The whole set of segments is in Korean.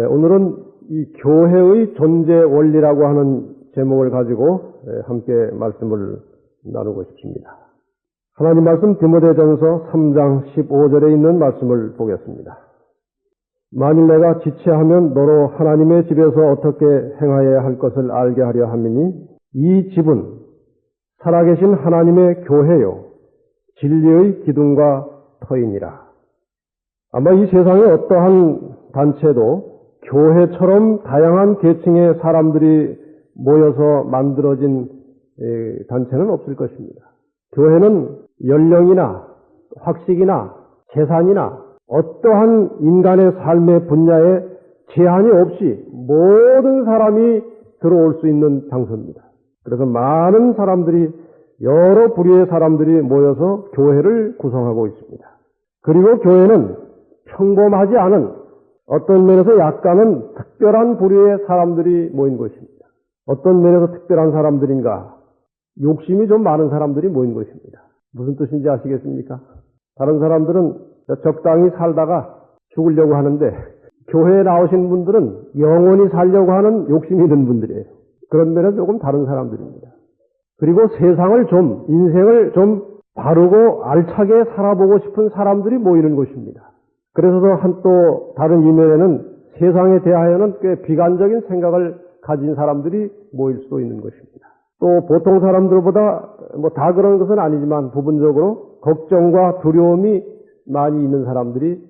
오늘은 이 교회의 존재 원리라고 하는 제목을 가지고 함께 말씀을 나누고 싶습니다. 하나님 말씀 디모데전서 3장 15절에 있는 말씀을 보겠습니다. 만일 내가 지체하면 너로 하나님의 집에서 어떻게 행하여야 할 것을 알게 하려 함이니 이 집은 살아계신 하나님의 교회요 진리의 기둥과 터이니라. 아마 이 세상의 어떠한 단체도 교회처럼 다양한 계층의 사람들이 모여서 만들어진 단체는 없을 것입니다. 교회는 연령이나 학식이나 재산이나 어떠한 인간의 삶의 분야에 제한이 없이 모든 사람이 들어올 수 있는 장소입니다. 그래서 많은 사람들이, 여러 부류의 사람들이 모여서 교회를 구성하고 있습니다. 그리고 교회는 평범하지 않은, 어떤 면에서 약간은 특별한 부류의 사람들이 모인 것입니다. 어떤 면에서 특별한 사람들인가? 욕심이 좀 많은 사람들이 모인 것입니다. 무슨 뜻인지 아시겠습니까? 다른 사람들은 적당히 살다가 죽으려고 하는데 교회에 나오신 분들은 영원히 살려고 하는 욕심이 있는 분들이에요. 그런 면에서 조금 다른 사람들입니다. 그리고 세상을 좀, 인생을 좀 바르고 알차게 살아보고 싶은 사람들이 모이는 곳입니다. 그래서 또 다른 이면에는 세상에 대하여는 꽤 비관적인 생각을 가진 사람들이 모일 수도 있는 것입니다. 또 보통 사람들보다 다 그런 것은 아니지만 부분적으로 걱정과 두려움이 많이 있는 사람들이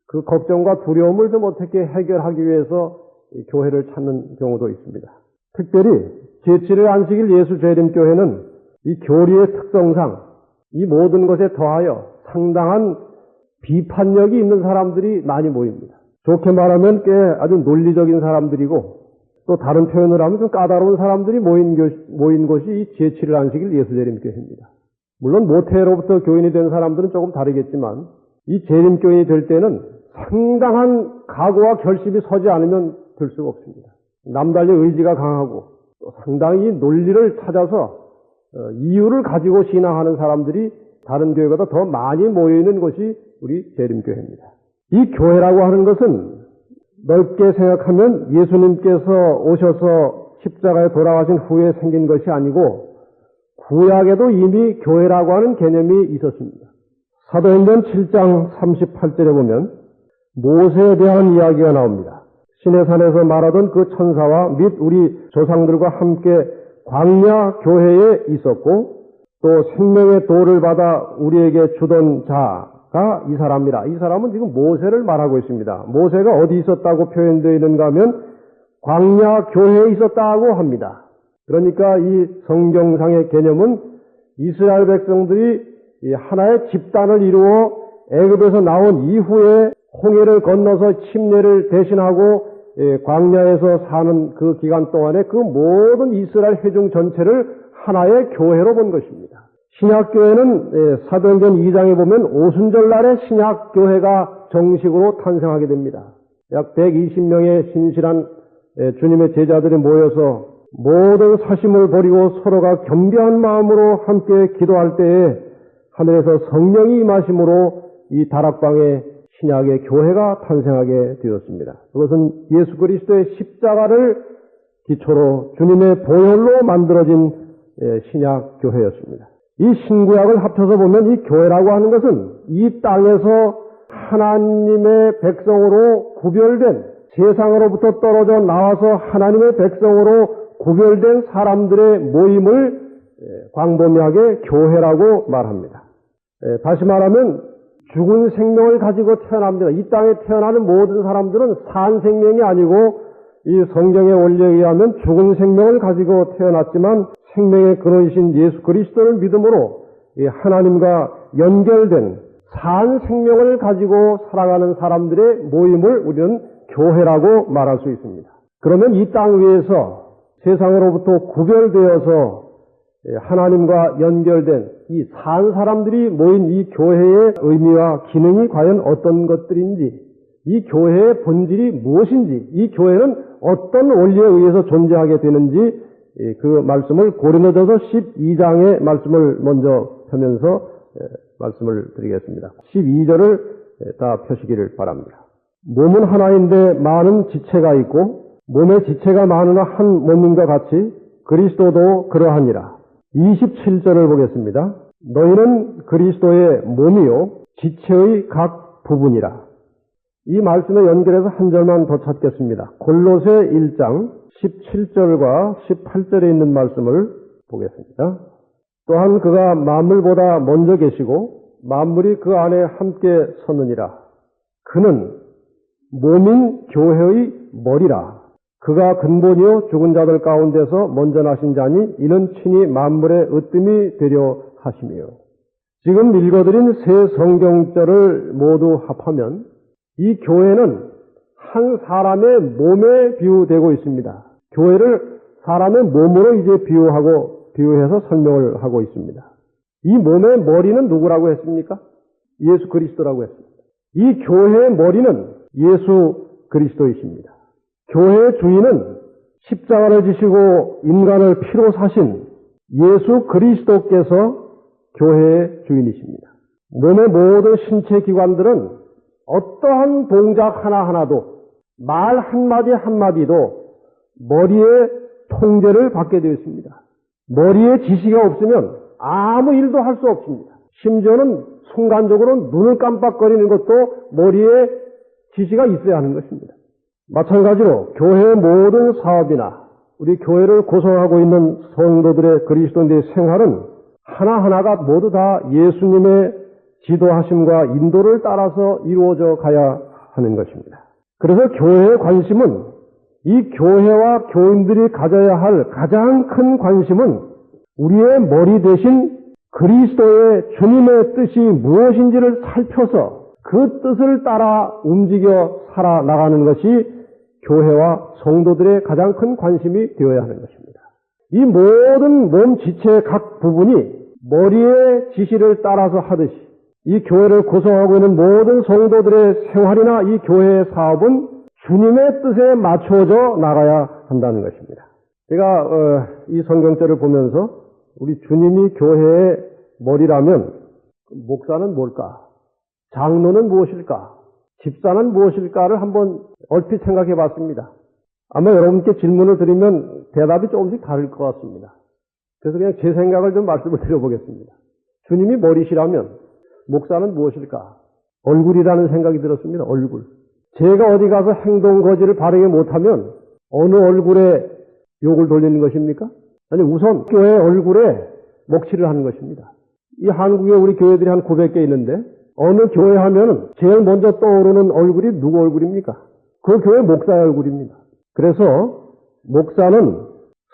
그 걱정과 두려움을 좀 어떻게 해결하기 위해서 교회를 찾는 경우도 있습니다. 특별히 제7일 안식일 예수 재림교회는 이 교리의 특성상 이 모든 것에 더하여 상당한 비판력이 있는 사람들이 많이 모입니다. 좋게 말하면 꽤 아주 논리적인 사람들이고 또 다른 표현을 하면 좀 까다로운 사람들이 모인 곳이 이 제7일 안식일 예수 재림교회입니다. 물론 모태로부터 교인이 된 사람들은 조금 다르겠지만 이 재림교인이 될 때는 상당한 각오와 결심이 서지 않으면 될 수가 없습니다. 남달리 의지가 강하고 또 상당히 논리를 찾아서 이유를 가지고 신앙하는 사람들이 다른 교회보다 더 많이 모여있는 곳이 우리 재림교회입니다. 이 교회라고 하는 것은 넓게 생각하면 예수님께서 오셔서 십자가에 돌아가신 후에 생긴 것이 아니고 구약에도 이미 교회라고 하는 개념이 있었습니다. 사도행전 7장 38절에 보면 모세에 대한 이야기가 나옵니다. 시내산에서 말하던 그 천사와 및 우리 조상들과 함께 광야 교회에 있었고 또 생명의 도를 받아 우리에게 주던 자가 이 사람이라. 이 사람은 지금 모세를 말하고 있습니다. 모세가 어디 있었다고 표현되어 있는가 하면 광야 교회에 있었다고 합니다. 그러니까 이 성경상의 개념은 이스라엘 백성들이 하나의 집단을 이루어 애굽에서 나온 이후에 홍해를 건너서 침례를 대신하고 광야에서 사는 그 기간 동안에 그 모든 이스라엘 회중 전체를 하나의 교회로 본 것입니다. 신약교회는 사도행전 2장에 보면 오순절날에 신약교회가 정식으로 탄생하게 됩니다. 약 120명의 신실한 주님의 제자들이 모여서 모든 사심을 버리고 서로가 겸비한 마음으로 함께 기도할 때에 하늘에서 성령이 임하심으로 이 다락방에 신약의 교회가 탄생하게 되었습니다. 그것은 예수 그리스도의 십자가를 기초로 주님의 보혈로 만들어진 신약 교회였습니다. 이 신구약을 합쳐서 보면 이 교회라고 하는 것은 이 땅에서 하나님의 백성으로 구별된, 세상으로부터 떨어져 나와서 하나님의 백성으로 구별된 사람들의 모임을 광범위하게 교회라고 말합니다. 다시 말하면 죽은 생명을 가지고 태어납니다. 이 땅에 태어나는 모든 사람들은 산 생명이 아니고 이 성경의 원리에 의하면 죽은 생명을 가지고 태어났지만 생명의 근원이신 예수 그리스도를 믿음으로 하나님과 연결된 산 생명을 가지고 살아가는 사람들의 모임을 우리는 교회라고 말할 수 있습니다. 그러면 이 땅 위에서 세상으로부터 구별되어서 하나님과 연결된 이 산 사람들이 모인 이 교회의 의미와 기능이 과연 어떤 것들인지, 이 교회의 본질이 무엇인지, 이 교회는 어떤 원리에 의해서 존재하게 되는지 그 말씀을 고린도전서 12장의 말씀을 먼저 펴면서 말씀을 드리겠습니다. 12절을 다 펴시기를 바랍니다. 몸은 하나인데 많은 지체가 있고 몸의 지체가 많으나 한 몸인과 같이 그리스도도 그러하니라. 27절을 보겠습니다. 너희는 그리스도의 몸이요 지체의 각 부분이라. 이 말씀에 연결해서 한 절만 더 찾겠습니다. 골로새 1장 17절과 18절에 있는 말씀을 보겠습니다. 또한 그가 만물보다 먼저 계시고 만물이 그 안에 함께 서느니라. 그는 몸인 교회의 머리라. 그가 근본이요 죽은 자들 가운데서 먼저 나신 자니 이는 친히 만물의 으뜸이 되려 하심이요. 지금 읽어드린 세 성경절을 모두 합하면 이 교회는 한 사람의 몸에 비유되고 있습니다. 교회를 사람의 몸으로 이제 비유해서 설명을 하고 있습니다. 이 몸의 머리는 누구라고 했습니까? 예수 그리스도라고 했습니다. 이 교회의 머리는 예수 그리스도이십니다. 교회의 주인은 십자가를 지시고 인간을 피로 사신 예수 그리스도께서 교회의 주인이십니다. 몸의 모든 신체 기관들은 어떠한 동작 하나하나도 말 한마디 한마디도 머리의 통제를 받게 되어 있습니다. 머리에 지시가 없으면 아무 일도 할 수 없습니다. 심지어는 순간적으로 눈을 깜빡거리는 것도 머리에 지시가 있어야 하는 것입니다. 마찬가지로 교회의 모든 사업이나 우리 교회를 구성하고 있는 성도들의 그리스도인의 생활은 하나하나가 모두 다 예수님의 지도하심과 인도를 따라서 이루어져 가야 하는 것입니다. 그래서 교회의 관심은 이 교회와 교인들이 가져야 할 가장 큰 관심은 우리의 머리 대신 그리스도의 주님의 뜻이 무엇인지를 살펴서 그 뜻을 따라 움직여 살아나가는 것이 교회와 성도들의 가장 큰 관심이 되어야 하는 것입니다. 이 모든 몸 지체의 각 부분이 머리의 지시를 따라서 하듯이 이 교회를 구성하고 있는 모든 성도들의 생활이나 이 교회의 사업은 주님의 뜻에 맞춰져 나가야 한다는 것입니다. 제가 이 성경절을 보면서 우리 주님이 교회의 머리라면 목사는 뭘까? 장로는 무엇일까? 집사는 무엇일까를 한번 얼핏 생각해 봤습니다. 아마 여러분께 질문을 드리면 대답이 조금씩 다를 것 같습니다. 그래서 그냥 제 생각을 좀 말씀을 드려보겠습니다. 주님이 머리시라면 목사는 무엇일까? 얼굴이라는 생각이 들었습니다. 얼굴. 제가 어디 가서 행동 거지를 바르게 못하면 어느 얼굴에 욕을 돌리는 것입니까? 아니 우선 교회 얼굴에 먹칠을 하는 것입니다. 이 한국에 우리 교회들이 한 900개 있는데 어느 교회 하면은 제일 먼저 떠오르는 얼굴이 누구 얼굴입니까? 그 교회 목사의 얼굴입니다. 그래서 목사는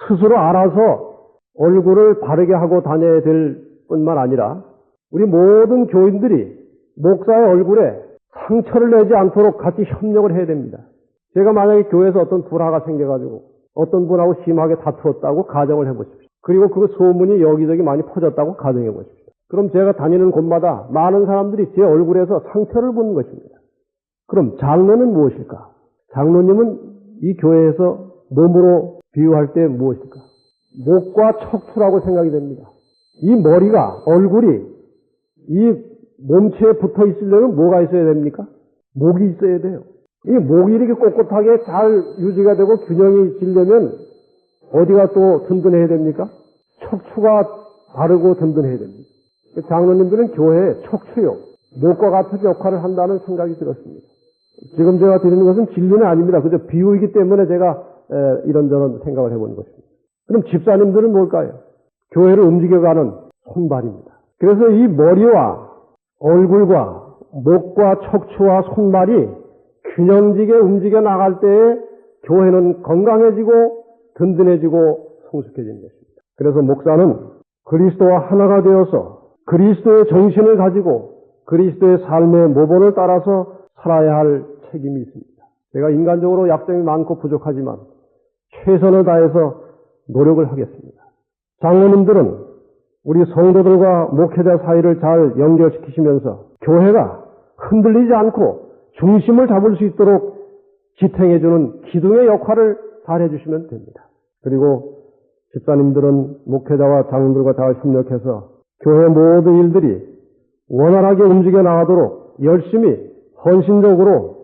스스로 알아서 얼굴을 바르게 하고 다녀야 될 뿐만 아니라 우리 모든 교인들이 목사의 얼굴에 상처를 내지 않도록 같이 협력을 해야 됩니다. 제가 만약에 교회에서 어떤 불화가 생겨가지고 어떤 분하고 심하게 다투었다고 가정을 해보십시오. 그리고 그 소문이 여기저기 많이 퍼졌다고 가정해 보십시오. 그럼 제가 다니는 곳마다 많은 사람들이 제 얼굴에서 상처를 보는 것입니다. 그럼 장로는 무엇일까? 장로님은 이 교회에서 몸으로 비유할 때 무엇일까? 목과 척추라고 생각이 됩니다. 이 머리가, 얼굴이 이 몸체에 붙어 있으려면 뭐가 있어야 됩니까? 목이 있어야 돼요. 이 목이 이렇게 꼿꼿하게 잘 유지가 되고 균형이 지려면 어디가 또 든든해야 됩니까? 척추가 바르고 든든해야 됩니다. 장로님들은 교회의 척추요, 목과 같은 역할을 한다는 생각이 들었습니다. 지금 제가 드리는 것은 진리는 아닙니다. 그저 비유이기 때문에 제가 이런저런 생각을 해보는 것입니다. 그럼 집사님들은 뭘까요? 교회를 움직여가는 손발입니다. 그래서 이 머리와 얼굴과 목과 척추와 손발이 균형지게 움직여 나갈 때에 교회는 건강해지고 든든해지고 성숙해지는 것입니다. 그래서 목사는 그리스도와 하나가 되어서 그리스도의 정신을 가지고 그리스도의 삶의 모본을 따라서 살아야 할 책임이 있습니다. 제가 인간적으로 약점이 많고 부족하지만 최선을 다해서 노력을 하겠습니다. 장로님들은 우리 성도들과 목회자 사이를 잘 연결시키시면서 교회가 흔들리지 않고 중심을 잡을 수 있도록 지탱해주는 기둥의 역할을 잘 해주시면 됩니다. 그리고 집사님들은 목회자와 장로들과 잘 협력해서 교회 모든 일들이 원활하게 움직여 나가도록 열심히 헌신적으로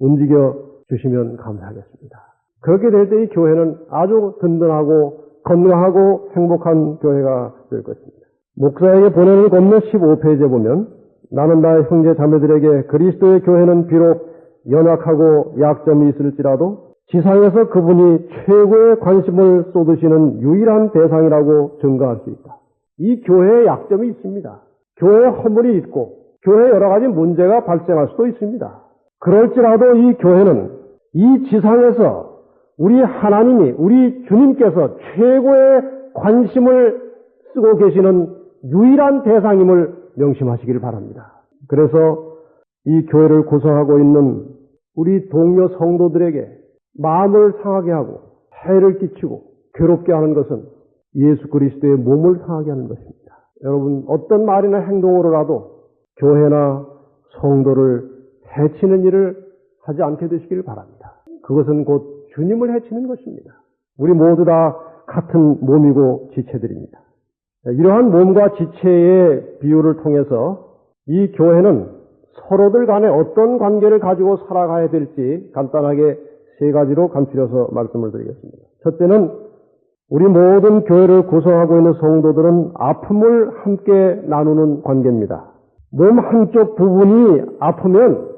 움직여 주시면 감사하겠습니다. 그렇게 될 때 이 교회는 아주 든든하고 건강하고 행복한 교회가 될 것입니다. 목사에게 보내는 권면 15페이지에 보면 나는 나의 형제 자매들에게 그리스도의 교회는 비록 연약하고 약점이 있을지라도 지상에서 그분이 최고의 관심을 쏟으시는 유일한 대상이라고 증거할 수 있다. 이 교회에 약점이 있습니다. 교회에 허물이 있고 교회에 여러 가지 문제가 발생할 수도 있습니다. 그럴지라도 이 교회는 이 지상에서 우리 하나님이, 우리 주님께서 최고의 관심을 쓰고 계시는 유일한 대상임을 명심하시기를 바랍니다. 그래서 이 교회를 구성하고 있는 우리 동료 성도들에게 마음을 상하게 하고 해를 끼치고 괴롭게 하는 것은 예수 그리스도의 몸을 상하게 하는 것입니다. 여러분, 어떤 말이나 행동으로라도 교회나 성도를 해치는 일을 하지 않게 되시길 바랍니다. 그것은 곧 주님을 해치는 것입니다. 우리 모두 다 같은 몸이고 지체들입니다. 이러한 몸과 지체의 비유를 통해서 이 교회는 서로들 간에 어떤 관계를 가지고 살아가야 될지 간단하게 세 가지로 간추려서 말씀을 드리겠습니다. 첫째는 우리 모든 교회를 구성하고 있는 성도들은 아픔을 함께 나누는 관계입니다. 몸 한쪽 부분이 아프면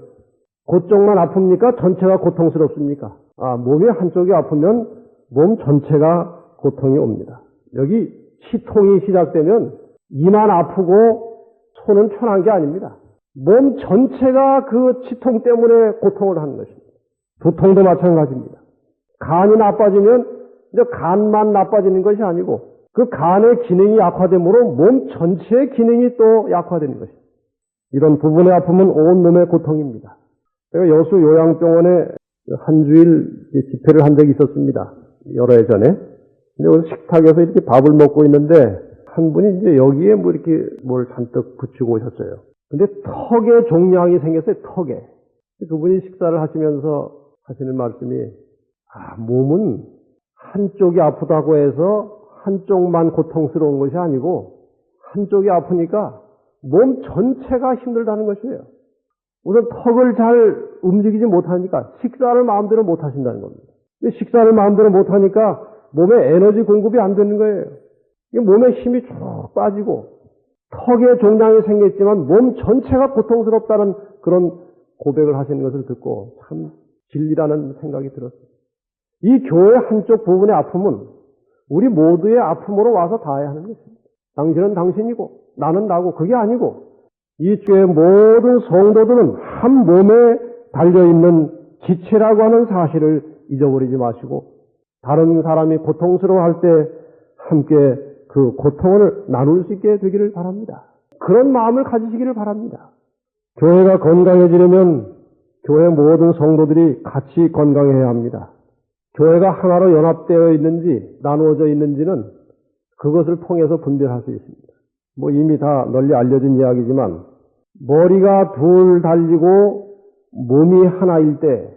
그쪽만 아픕니까? 전체가 고통스럽습니까? 몸이 한쪽이 아프면 몸 전체가 고통이 옵니다. 여기 치통이 시작되면 이만 아프고 손은 편한 게 아닙니다. 몸 전체가 그 치통 때문에 고통을 하는 것입니다. 두통도 마찬가지입니다. 간이 나빠지면 이제 간만 나빠지는 것이 아니고 그 간의 기능이 약화되므로 몸 전체의 기능이 또 약화되는 것입니다. 이런 부분의 아픔은 온몸의 고통입니다. 제가 여수 요양병원에 한 주일 집회를 한 적이 있었습니다. 여러 해 전에. 근데 식탁에서 이렇게 밥을 먹고 있는데 한 분이 이제 여기에 뭐 이렇게 뭘 잔뜩 붙이고 오셨어요. 근데 턱에 종양이 생겼어요. 턱에. 그분이 식사를 하시면서 하시는 말씀이 몸은 한쪽이 아프다고 해서 한쪽만 고통스러운 것이 아니고 한쪽이 아프니까 몸 전체가 힘들다는 것이에요. 우선 턱을 잘 움직이지 못하니까 식사를 마음대로 못 하신다는 겁니다. 식사를 마음대로 못 하니까 몸에 에너지 공급이 안 되는 거예요. 몸에 힘이 쭉 빠지고 턱에 종양이 생겼지만 몸 전체가 고통스럽다는 그런 고백을 하시는 것을 듣고 참 진리라는 생각이 들었어요. 이 교회 한쪽 부분의 아픔은 우리 모두의 아픔으로 와서 닿아야 하는 것입니다. 당신은 당신이고 나는 나고 그게 아니고 이 교회 모든 성도들은 한 몸에 달려있는 지체라고 하는 사실을 잊어버리지 마시고 다른 사람이 고통스러워할 때 함께 그 고통을 나눌 수 있게 되기를 바랍니다. 그런 마음을 가지시기를 바랍니다. 교회가 건강해지려면 교회 모든 성도들이 같이 건강해야 합니다. 교회가 하나로 연합되어 있는지 나누어져 있는지는 그것을 통해서 분별할 수 있습니다. 이미 다 널리 알려진 이야기지만 머리가 둘 달리고 몸이 하나일 때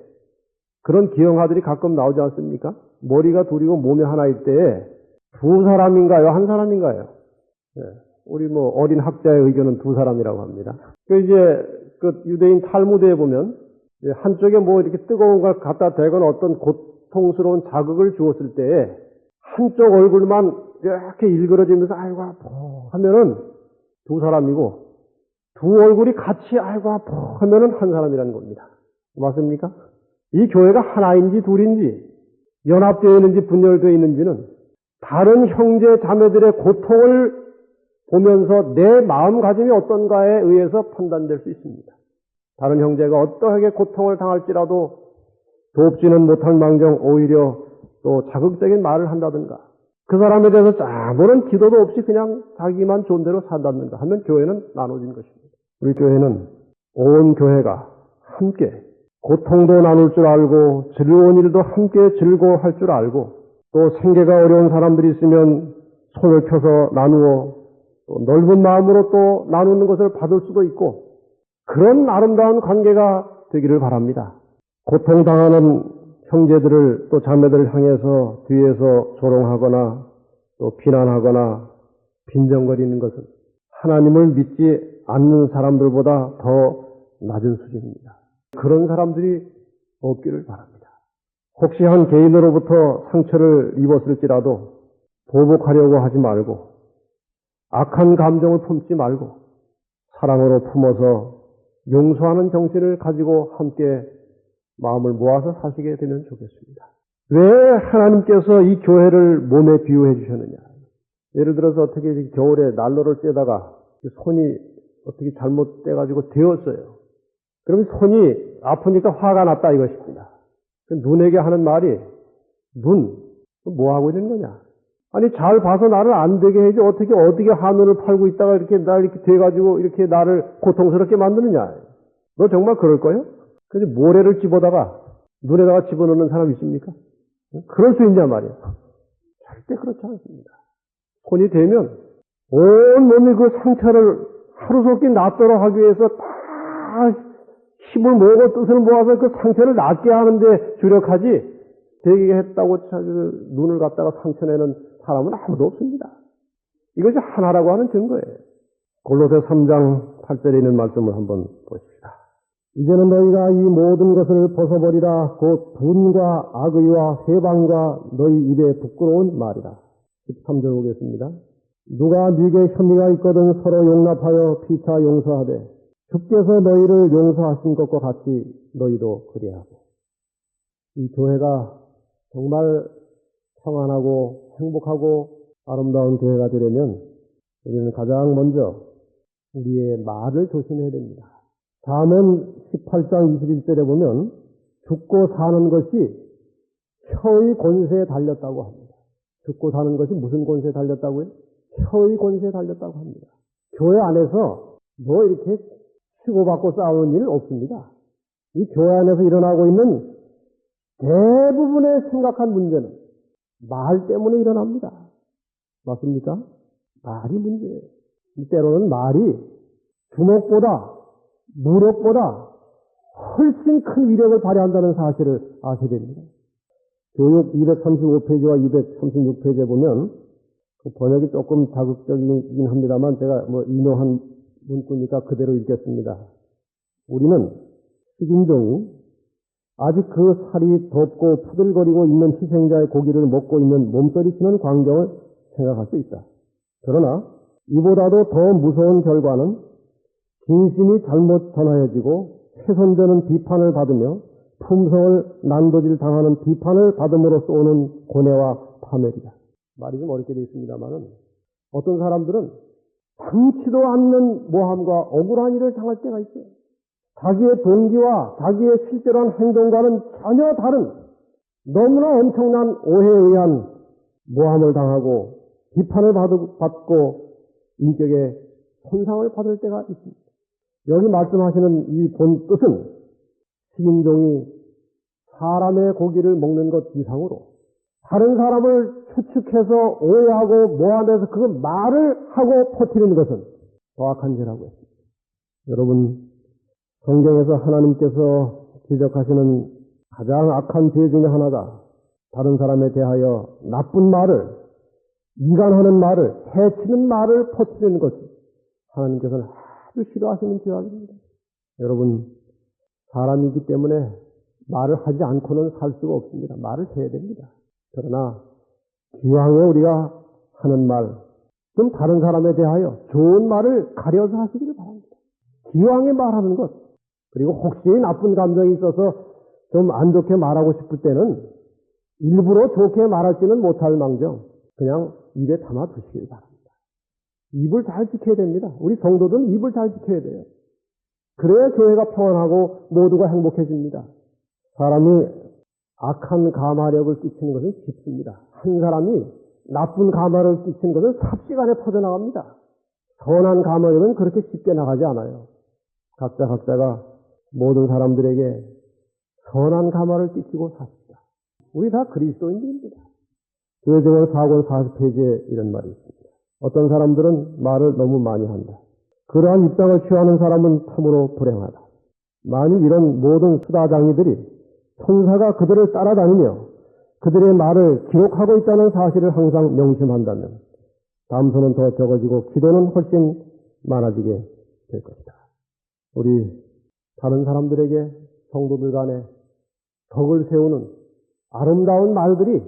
그런 기형아들이 가끔 나오지 않습니까? 머리가 둘이고 몸이 하나일 때에 두 사람인가요? 한 사람인가요? 우리 어린 학자의 의견은 두 사람이라고 합니다. 그 유대인 탈무드에 보면 한쪽에 이렇게 뜨거운 걸 갖다 대거나 어떤 고통스러운 자극을 주었을 때에 한쪽 얼굴만 이렇게 일그러지면서 아이고 아파 하면은 두 사람이고 두 얼굴이 같이 아이고 아파 하면은 한 사람이라는 겁니다. 맞습니까? 이 교회가 하나인지 둘인지 연합되어 있는지 분열되어 있는지는 다른 형제 자매들의 고통을 보면서 내 마음가짐이 어떤가에 의해서 판단될 수 있습니다. 다른 형제가 어떠하게 고통을 당할지라도 돕지는 못할 망정 오히려 또 자극적인 말을 한다든가 그 사람에 대해서 아무런 기도도 없이 그냥 자기만 좋은 대로 산다든가 하면 교회는 나눠진 것입니다. 우리 교회는 온 교회가 함께 고통도 나눌 줄 알고 즐거운 일도 함께 즐거워할 줄 알고 또 생계가 어려운 사람들이 있으면 손을 펴서 나누어 또 넓은 마음으로 또 나누는 것을 받을 수도 있고 그런 아름다운 관계가 되기를 바랍니다. 고통당하는 형제들을 또 자매들을 향해서 뒤에서 조롱하거나 또 비난하거나 빈정거리는 것은 하나님을 믿지 않는 사람들보다 더 낮은 수준입니다. 그런 사람들이 없기를 바랍니다. 혹시 한 개인으로부터 상처를 입었을지라도 보복하려고 하지 말고 악한 감정을 품지 말고 사랑으로 품어서 용서하는 정신을 가지고 함께 마음을 모아서 사시게 되면 좋겠습니다. 왜 하나님께서 이 교회를 몸에 비유해 주셨느냐? 예를 들어서 어떻게 겨울에 난로를 쬐다가 손이 어떻게 잘못돼가지고 데웠어요. 그러면 손이 아프니까 화가 났다 이것입니다. 눈에게 하는 말이 눈, 뭐 하고 있는 거냐? 아니 잘 봐서 나를 안 되게 해야지 어떻게 한눈을 팔고 있다가 이렇게 날 이렇게 돼가지고 이렇게 나를 고통스럽게 만드느냐? 너 정말 그럴 거요? 근데 모래를 집어다가 눈에다가 집어넣는 사람 있습니까? 그럴 수 있냐 말이야. 절대 그렇지 않습니다. 손이 되면 온 몸이 그 상처를 하루속히 낫도록 하기 위해서 다 힘을 모으고 뜻을 모아서 그 상처를 낫게 하는데 주력하지 되게 했다고 눈을 갖다가 상처내는 사람은 아무도 없습니다. 이것이 하나라고 하는 증거예요. 골로새 3장 8절에 있는 말씀을 한번 보십시다. 이제는 너희가 이 모든 것을 벗어버리라. 곧 분과 악의와 회방과 너희 입에 부끄러운 말이라. 13절 보겠습니다. 누가 네게 혐의가 있거든 서로 용납하여 피차 용서하되 주께서 너희를 용서하신 것과 같이 너희도 그리하고. 이 교회가 정말 평안하고 행복하고 아름다운 교회가 되려면 우리는 가장 먼저 우리의 말을 조심해야 됩니다. 잠언 18장 21절에 보면 죽고 사는 것이 혀의 권세에 달렸다고 합니다. 죽고 사는 것이 무슨 권세에 달렸다고요? 혀의 권세에 달렸다고 합니다. 교회 안에서 뭐 이렇게 치고받고 싸우는 일은 없습니다. 이 교회 안에서 일어나고 있는 대부분의 심각한 문제는 말 때문에 일어납니다. 맞습니까? 말이 문제예요. 때로는 말이 주먹보다 무력보다 훨씬 큰 위력을 발휘한다는 사실을 아셔야 됩니다. 교육 235페이지와 236페이지에 보면 그 번역이 조금 자극적이긴 합니다만 제가 인용한 문구니까 그대로 읽겠습니다. 우리는 식인종이 아직 그 살이 덥고 푸들거리고 있는 희생자의 고기를 먹고 있는 몸서리치는 광경을 생각할 수 있다. 그러나 이보다도 더 무서운 결과는 진심이 잘못 전하여지고 훼손되는 비판을 받으며 품성을 난도질 당하는 비판을 받음으로써 오는 고뇌와 파멸이다. 말이 좀 어렵게 되어 있습니다만은 어떤 사람들은 당치도 않는 모함과 억울한 일을 당할 때가 있어요. 자기의 동기와 자기의 실제로한 행동과는 전혀 다른 너무나 엄청난 오해에 의한 모함을 당하고 비판을 받고 인격에 손상을 받을 때가 있습니다. 여기 말씀하시는 이 본 뜻은 식인종이 사람의 고기를 먹는 것 이상으로 다른 사람을 추측해서 오해하고 모함해서 그 말을 하고 퍼뜨리는 것은 더 악한 죄라고 했습니다. 여러분, 성경에서 하나님께서 지적하시는 가장 악한 죄 중에 하나가 다른 사람에 대하여 나쁜 말을, 이간하는 말을, 해치는 말을 퍼뜨리는 것을 하나님께서는 아주 싫어하시는 죄악입니다. 여러분, 사람이기 때문에 말을 하지 않고는 살 수가 없습니다. 말을 해야 됩니다. 그러나 기왕에 우리가 하는 말, 좀 다른 사람에 대하여 좋은 말을 가려서 하시기를 바랍니다. 기왕에 말하는 것, 그리고 혹시 나쁜 감정이 있어서 좀 안 좋게 말하고 싶을 때는 일부러 좋게 말할지는 못할 망정 그냥 입에 담아 두시길 바랍니다. 입을 잘 지켜야 됩니다. 우리 성도들은 입을 잘 지켜야 돼요. 그래야 교회가 평안하고 모두가 행복해집니다. 사람이 악한 감화력을 끼치는 것은 쉽습니다. 한 사람이 나쁜 감화력을 끼치는 것은 삽시간에 퍼져나갑니다. 선한 감화력은 그렇게 쉽게 나가지 않아요. 각자가 모든 사람들에게 선한 감화를 끼치고 삽시다. 우리 다 그리스도인들입니다. 교회생활 4권 40페이지에 이런 말이 있습니다. 어떤 사람들은 말을 너무 많이 한다. 그러한 입장을 취하는 사람은 참으로 불행하다. 만일 이런 모든 수다장이들이 천사가 그들을 따라다니며 그들의 말을 기록하고 있다는 사실을 항상 명심한다면 담소는 더 적어지고 기도는 훨씬 많아지게 될 것이다. 우리 다른 사람들에게 성도들 간에 덕을 세우는 아름다운 말들이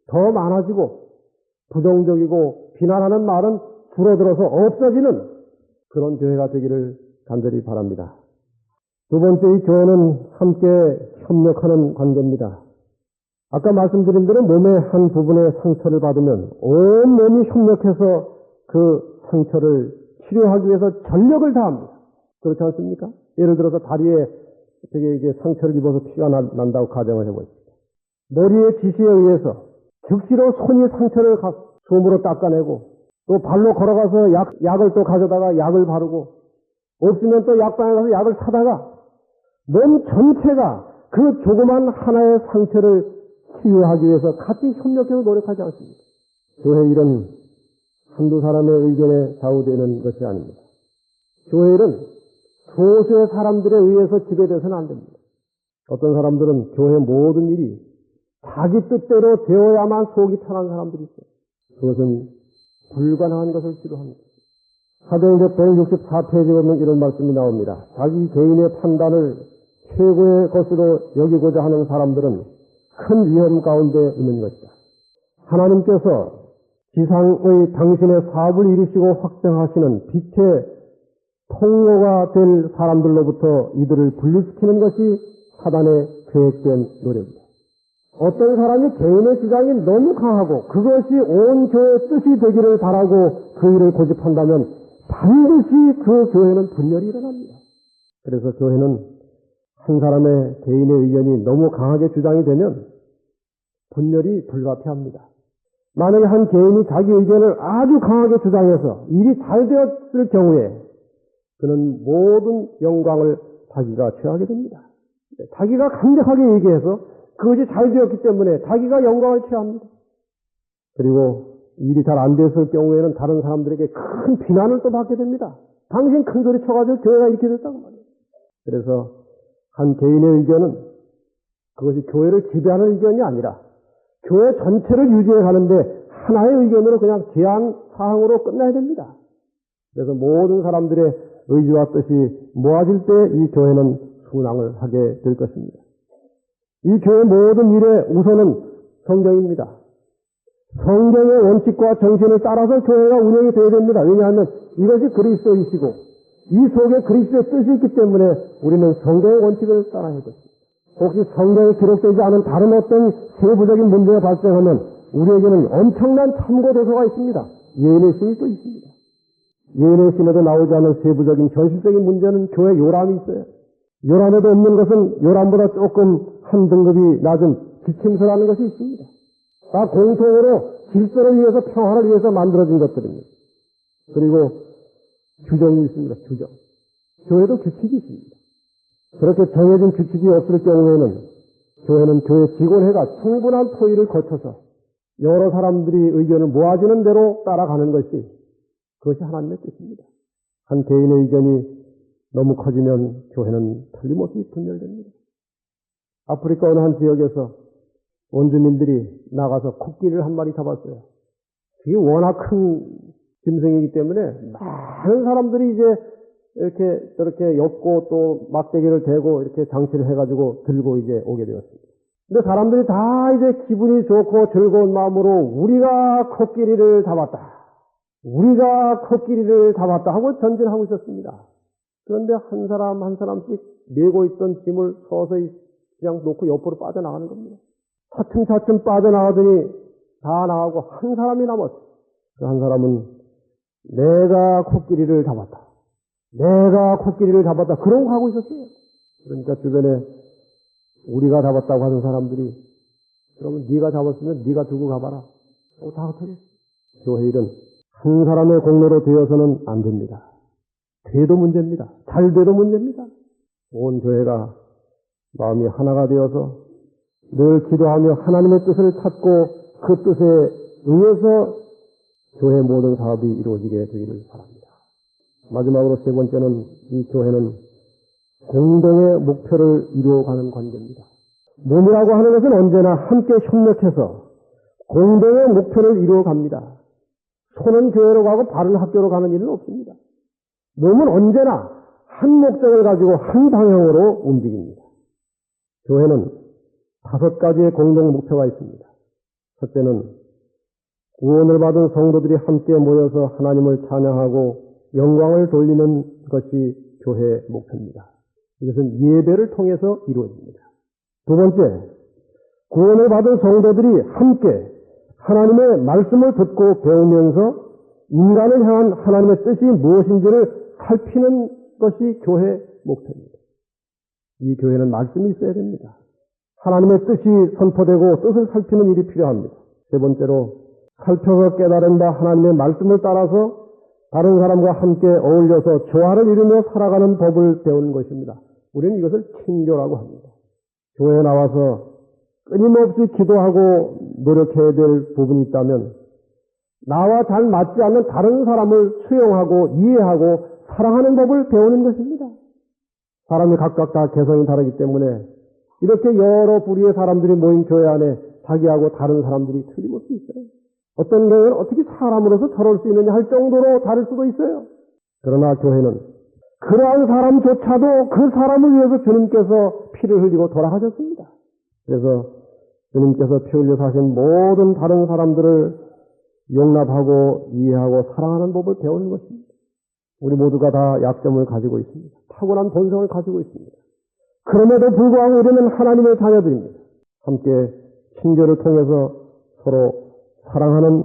더 많아지고 부정적이고 비난하는 말은 줄어들어서 없어지는 그런 교회가 되기를 간절히 바랍니다. 두 번째, 이 교회는 함께 협력하는 관계입니다. 아까 말씀드린 대로 몸의 한 부분에 상처를 받으면 온 몸이 협력해서 그 상처를 치료하기 위해서 전력을 다합니다. 그렇지 않습니까? 예를 들어서 다리에 되게 이게 상처를 입어서 피가 난다고 가정을 해보십시오. 머리의 지시에 의해서 즉시로 손이 상처를 솜으로 닦아내고 또 발로 걸어가서 약을 또 가져다가 약을 바르고 없으면 또 약방에 가서 약을 사다가 몸 전체가 그 조그만 하나의 상처를 치유하기 위해서 같이 협력해서 노력하지 않습니다. 교회 일은 한두 사람의 의견에 좌우되는 것이 아닙니다. 교회 일은 소수의 사람들에 의해서 지배돼서는 안 됩니다. 어떤 사람들은 교회 모든 일이 자기 뜻대로 되어야만 속이 편한 사람들이 있어요. 그것은 불가능한 것을 지도합니다. 사도행전 164페이지에 보면 이런 말씀이 나옵니다. 자기 개인의 판단을 최고의 것으로 여기고자 하는 사람들은 큰 위험 가운데 있는 것이다. 하나님께서 지상의 당신의 사업을 이루시고 확장하시는 빛의 통로가 될 사람들로부터 이들을 분리시키는 것이 사단의 계획된 노력이다. 어떤 사람이 개인의 주장이 너무 강하고 그것이 온 교회의 뜻이 되기를 바라고 그 일을 고집한다면 반드시 그 교회는 분열이 일어납니다. 그래서 교회는 한 사람의 개인의 의견이 너무 강하게 주장이 되면 분열이 불가피합니다. 만약에 한 개인이 자기 의견을 아주 강하게 주장해서 일이 잘 되었을 경우에 그는 모든 영광을 자기가 취하게 됩니다. 자기가 강력하게 얘기해서 그것이 잘 되었기 때문에 자기가 영광을 취합니다. 그리고 일이 잘 안 됐을 경우에는 다른 사람들에게 큰 비난을 또 받게 됩니다. 당신 큰 소리 쳐가지고 교회가 이렇게 됐다고 말이에요. 그래서 한 개인의 의견은 그것이 교회를 지배하는 의견이 아니라 교회 전체를 유지해 가는데 하나의 의견으로 그냥 제한 사항으로 끝나야 됩니다. 그래서 모든 사람들의 의지와 뜻이 모아질 때 이 교회는 순항을 하게 될 것입니다. 이 교회 모든 일의 우선은 성경입니다. 성경의 원칙과 정신을 따라서 교회가 운영이 되어야 됩니다. 왜냐하면 이것이 그리스도이시고 이 속에 그리스도의 뜻이 있기 때문에 우리는 성경의 원칙을 따라야 할 것입니다. 혹시 성경에 기록되지 않은 다른 어떤 세부적인 문제가 발생하면 우리에게는 엄청난 참고 도서가 있습니다. 예언의 신이 또 있습니다. 예언의 신에도 나오지 않은 세부적인 현실적인 문제는 교회 요람이 있어요. 요람에도 없는 것은 요람보다 조금 한 등급이 낮은 지침서라는 것이 있습니다. 다 공통으로 질서를 위해서 평화를 위해서 만들어진 것들입니다. 그리고 규정이 있습니다. 규정. 교회도 규칙이 있습니다. 그렇게 정해진 규칙이 없을 경우에는 교회는 교회 직원회가 충분한 토의를 거쳐서 여러 사람들이 의견을 모아지는 대로 따라가는 것이 그것이 하나님의 뜻입니다. 한 개인의 의견이 너무 커지면 교회는 틀림없이 분열됩니다. 아프리카 어느 한 지역에서 원주민들이 나가서 코끼리를 한 마리 잡았어요. 그게 워낙 큰 짐승이기 때문에 많은 사람들이 이제 이렇게 저렇게 엮고 또 막대기를 대고 이렇게 장치를 해가지고 들고 이제 오게 되었습니다. 근데 사람들이 다 이제 기분이 좋고 즐거운 마음으로 우리가 코끼리를 잡았다. 우리가 코끼리를 잡았다 하고 전진하고 있었습니다. 그런데 한 사람 한 사람씩 메고 있던 짐을 서서히 그냥 놓고 옆으로 빠져나가는 겁니다. 차츰차츰 빠져나가더니 다 나가고 한 사람이 남았어요. 그 한 사람은 내가 코끼리를 잡았다. 내가 코끼리를 잡았다. 그런 거 하고 있었어요. 그러니까 주변에 우리가 잡았다고 하는 사람들이 그러면 네가 잡았으면 네가 두고 가봐라. 다 흩어졌어요. 교회 일은 한 사람의 공로로 되어서는 안 됩니다. 돼도 문제입니다. 잘 돼도 문제입니다. 온 교회가 마음이 하나가 되어서 늘 기도하며 하나님의 뜻을 찾고 그 뜻에 의해서 교회 모든 사업이 이루어지게 되기를 바랍니다. 마지막으로 세 번째는 이 교회는 공동의 목표를 이루어가는 관계입니다. 몸이라고 하는 것은 언제나 함께 협력해서 공동의 목표를 이루어갑니다. 손은 교회로 가고 발은 학교로 가는 일은 없습니다. 몸은 언제나 한 목적을 가지고 한 방향으로 움직입니다. 교회는 5가지의 공동 목표가 있습니다. 첫째는 구원을 받은 성도들이 함께 모여서 하나님을 찬양하고 영광을 돌리는 것이 교회의 목표입니다. 이것은 예배를 통해서 이루어집니다. 두 번째, 구원을 받은 성도들이 함께 하나님의 말씀을 듣고 배우면서 인간을 향한 하나님의 뜻이 무엇인지를 살피는 것이 교회의 목표입니다. 이 교회는 말씀이 있어야 됩니다. 하나님의 뜻이 선포되고 뜻을 살피는 일이 필요합니다. 세 번째로, 살펴서 깨달은바 하나님의 말씀을 따라서 다른 사람과 함께 어울려서 조화를 이루며 살아가는 법을 배우는 것입니다. 우리는 이것을 친교라고 합니다. 교회에 나와서 끊임없이 기도하고 노력해야 될 부분이 있다면 나와 잘 맞지 않는 다른 사람을 수용하고 이해하고 사랑하는 법을 배우는 것입니다. 사람이 각각 다 개성이 다르기 때문에 이렇게 여러 부류의 사람들이 모인 교회 안에 자기하고 다른 사람들이 틀림없이 있어요. 어떤 경우에는 어떻게 사람으로서 저럴 수 있느냐 할 정도로 다를 수도 있어요. 그러나 교회는 그러한 사람조차도 그 사람을 위해서 주님께서 피를 흘리고 돌아가셨습니다. 그래서 주님께서 피 흘려서 하신 모든 다른 사람들을 용납하고 이해하고 사랑하는 법을 배우는 것입니다. 우리 모두가 다 약점을 가지고 있습니다. 타고난 본성을 가지고 있습니다. 그럼에도 불구하고 우리는 하나님의 자녀들입니다. 함께 친교를 통해서 서로 사랑하는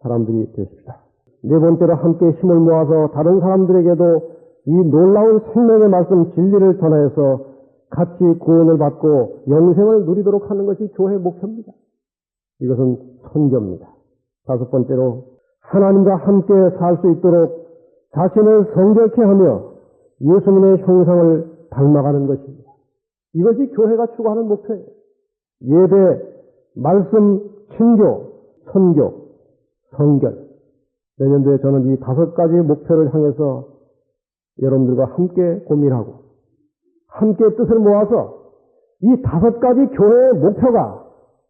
사람들이 되십시다. 네 번째로 함께 힘을 모아서 다른 사람들에게도 이 놀라운 생명의 말씀 진리를 전하여서 같이 구원을 받고 영생을 누리도록 하는 것이 교회의 목표입니다. 이것은 선교입니다. 다섯 번째로 하나님과 함께 살 수 있도록 자신을 성결케 하며 예수님의 형상을 닮아가는 것입니다. 이것이 교회가 추구하는 목표예요. 예배, 말씀, 친교, 선교, 성결. 내년도에 저는 이 5가지 목표를 향해서 여러분들과 함께 고민하고 함께 뜻을 모아서 이 5가지 교회의 목표가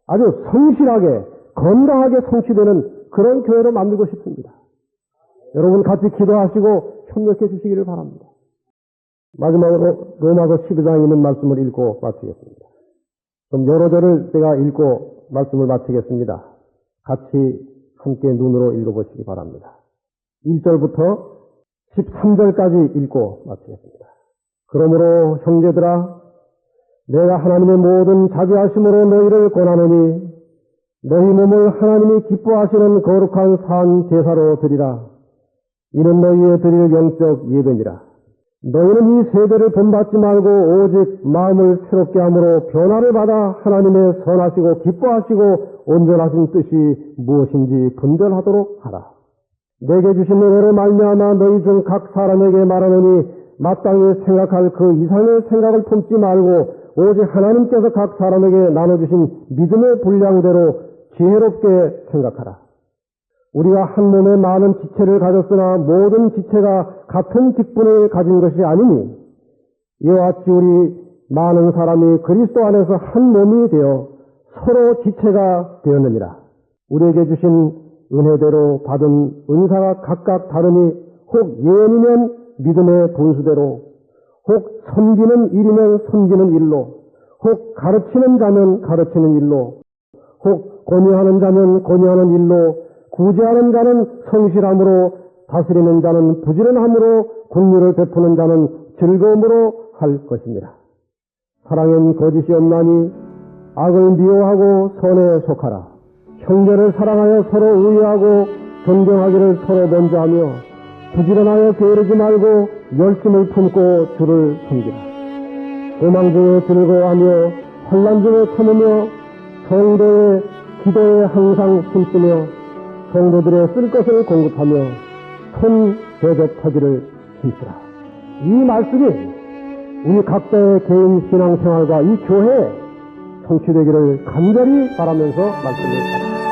아주 성실하게 건강하게 성취되는 그런 교회로 만들고 싶습니다. 여러분 같이 기도하시고 협력해 주시기를 바랍니다. 마지막으로 로마서 12장에 있는 말씀을 읽고 마치겠습니다. 좀 여러 절을 제가 읽고 말씀을 마치겠습니다. 같이 함께 눈으로 읽어보시기 바랍니다. 1절부터 13절까지 읽고 마치겠습니다. 그러므로 형제들아 내가 하나님의 모든 자비하심으로 너희를 권하노니 너희 몸을 하나님이 기뻐하시는 거룩한 산 제사로 드리라. 이는 너희의 드릴 영적 예배니라. 너희는 이 세대를 본받지 말고 오직 마음을 새롭게 함으로 변화를 받아 하나님의 선하시고 기뻐하시고 온전하신 뜻이 무엇인지 분별하도록 하라. 내게 주신 은혜로 말미암아 너희 중 각 사람에게 말하노니 마땅히 생각할 그 이상의 생각을 품지 말고 오직 하나님께서 각 사람에게 나눠주신 믿음의 분량대로 지혜롭게 생각하라. 우리가 한 몸에 많은 지체를 가졌으나 모든 지체가 같은 직분을 가진 것이 아니니 이와 같이 우리 많은 사람이 그리스도 안에서 한 몸이 되어 서로 지체가 되었느니라. 우리에게 주신 은혜대로 받은 은사가 각각 다르니 혹 예언이면 믿음의 분수대로, 혹 섬기는 일이면 섬기는 일로, 혹 가르치는 자면 가르치는 일로, 혹 권유하는 자면 권유하는 일로, 구제하는 자는 성실함으로, 다스리는 자는 부지런함으로, 긍휼을 베푸는 자는 즐거움으로 할 것입니다. 사랑엔 거짓이 없나니 악을 미워하고 선에 속하라. 형제를 사랑하여 서로 의하고 존경하기를 서로 먼저 하며 부지런하여 게으르지 말고 열심을 품고 주를 섬기라. 소망 중에 즐거워하며 환난 중에 참으며 성도의 기도에 항상 힘쓰며 성도들의 쓸 것을 공급하며 손 대접하기를 힘쓰라. 이 말씀이 우리 각자의 개인 신앙생활과 이 교회에 성취되기를 간절히 바라면서 말씀을 드립니다.